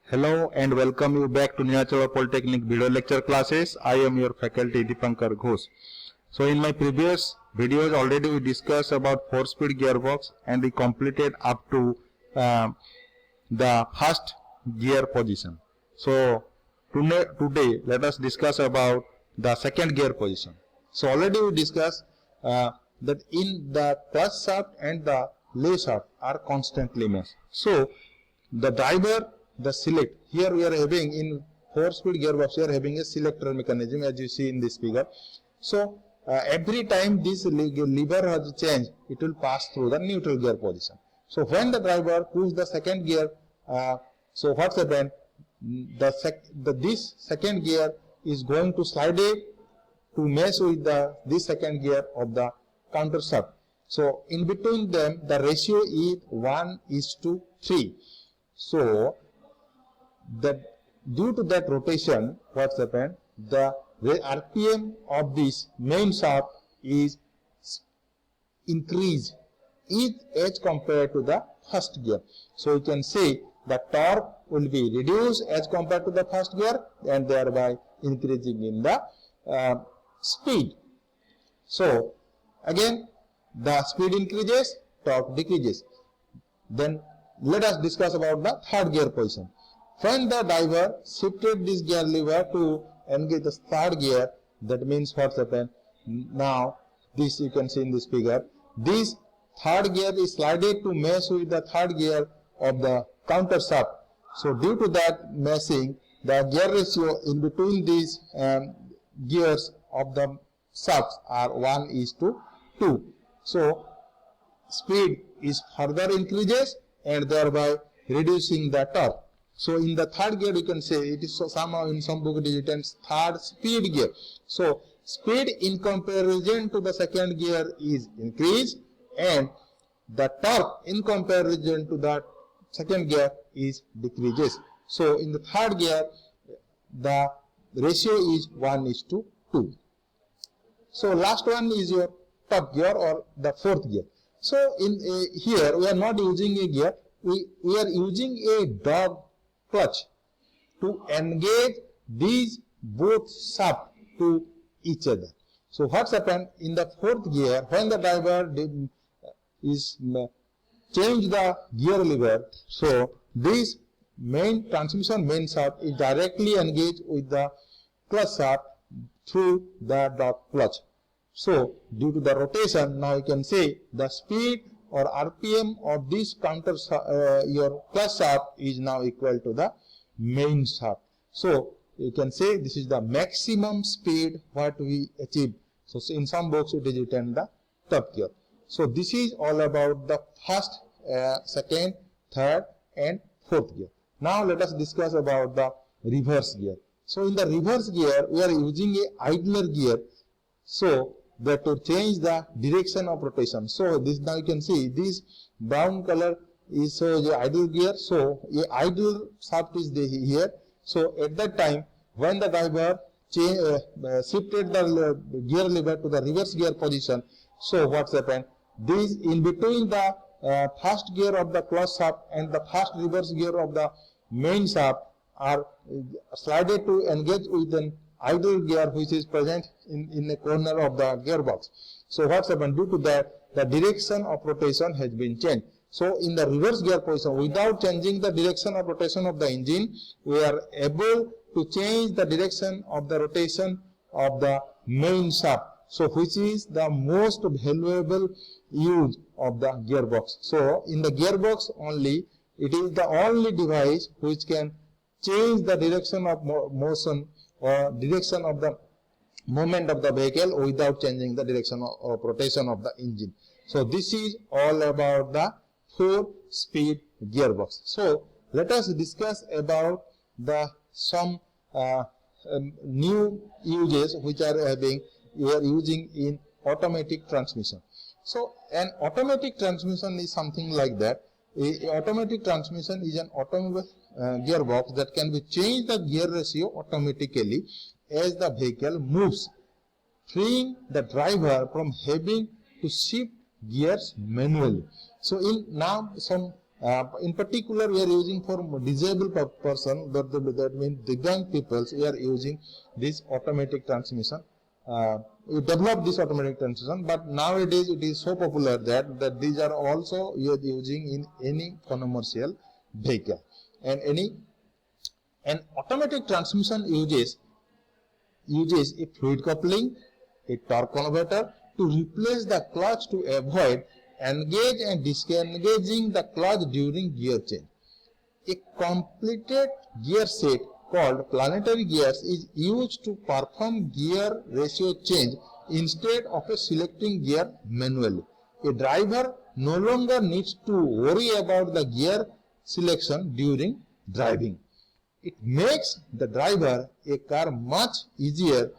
Hello and welcome you back to Niyachalo Polytechnic video lecture classes. I am your faculty Dipankar Ghosh. So in my previous videos already we discussed about 4-speed gearbox and we completed up to the first gear position. So today let us discuss about the second gear position. So already we discussed that in the clutch shaft and the lever shaft are constantly meshed. So the driver, the select, here we are having in 4-speed gearbox, we are having a selector mechanism as you see in this figure. So every time this lever has changed, it will pass through the neutral gear position. So when the driver pushes the second gear, so what's happened? This second gear is going to slide it to mesh with this second gear of the counter shaft. So in between them the ratio is 1:3. So due to that rotation, what's happened? The RPM of this main shaft is increased as compared to the first gear. So you can say the torque will be reduced as compared to the first gear and thereby increasing in the speed. So again the speed increases, torque decreases. Then let us discuss about the third gear position. When the driver shifted this gear lever to engage the third gear, that means what's happened? Now this you can see in this figure. This third gear is slided to mesh with the third gear of the counter shaft. So due to that meshing, the gear ratio in between these gears of the shafts are 1:2. So speed is further increases and thereby reducing the torque. So in the third gear you can say it is somehow in some book it is written third speed gear. So speed in comparison to the second gear is increased and the torque in comparison to the second gear is decreases. So in the third gear the ratio is 1:2. So last one is your top gear or the fourth gear. So in here we are not using a gear, we are using a dog clutch to engage these both shafts to each other. So what's happened in the fourth gear, when the driver is change the gear lever, so this main transmission main shaft is directly engaged with the clutch shaft through the dog clutch. So due to the rotation, now you can say the speed or RPM of this counter your clutch shaft is now equal to the main shaft. So you can say this is the maximum speed what we achieve. So in some books it is written the top gear. So this is all about the first, second, third and fourth gear. Now let us discuss about the reverse gear. So in the reverse gear we are using a idler gear. So that to change the direction of rotation. So this now you can see this brown color is the idle gear. So a idle shaft is here. So at that time when the driver shifted the gear lever to the reverse gear position, so what's happened? This in between the first gear of the clutch shaft and the first reverse gear of the main shaft are slided to engage with an idle gear which is present in the corner of the gearbox. So what's happened? Due to that the direction of rotation has been changed. So in the reverse gear position, without changing the direction of rotation of the engine, we are able to change the direction of the rotation of the main shaft. So which is the most valuable use of the gearbox. So in the gearbox only, it is the only device which can change the direction of motion or direction of the movement of the vehicle without changing the direction of rotation of the engine. So this is all about the 4-speed gearbox. So let us discuss about the some new uses which we are using in automatic transmission. So an automatic transmission is something like that. A automatic transmission is an automobile gearbox that can be changed the gear ratio automatically as the vehicle moves, freeing the driver from having to shift gears manually. So in now some In particular, we are using for disabled person, that means Divyang peoples, we are using this automatic transmission. We developed this automatic transmission, but nowadays it is so popular that these are also using in any commercial vehicle. And an automatic transmission uses a fluid coupling, a torque converter to replace the clutch to avoid engage and disengaging the clutch during gear change. A completed gear set called planetary gears is used to perform gear ratio change instead of selecting gear manually. A driver no longer needs to worry about the gear selection during driving. It makes the driver a car much easier,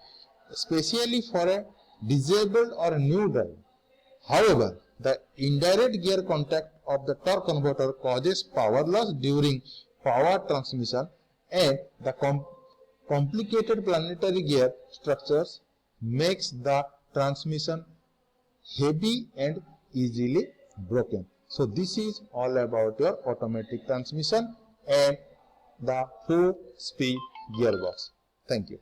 especially for a disabled or new driver. However, the indirect gear contact of the torque converter causes power loss during power transmission, and the complicated planetary gear structures makes the transmission heavy and easily broken. So this is all about your automatic transmission and the 4-speed gearbox. Thank you.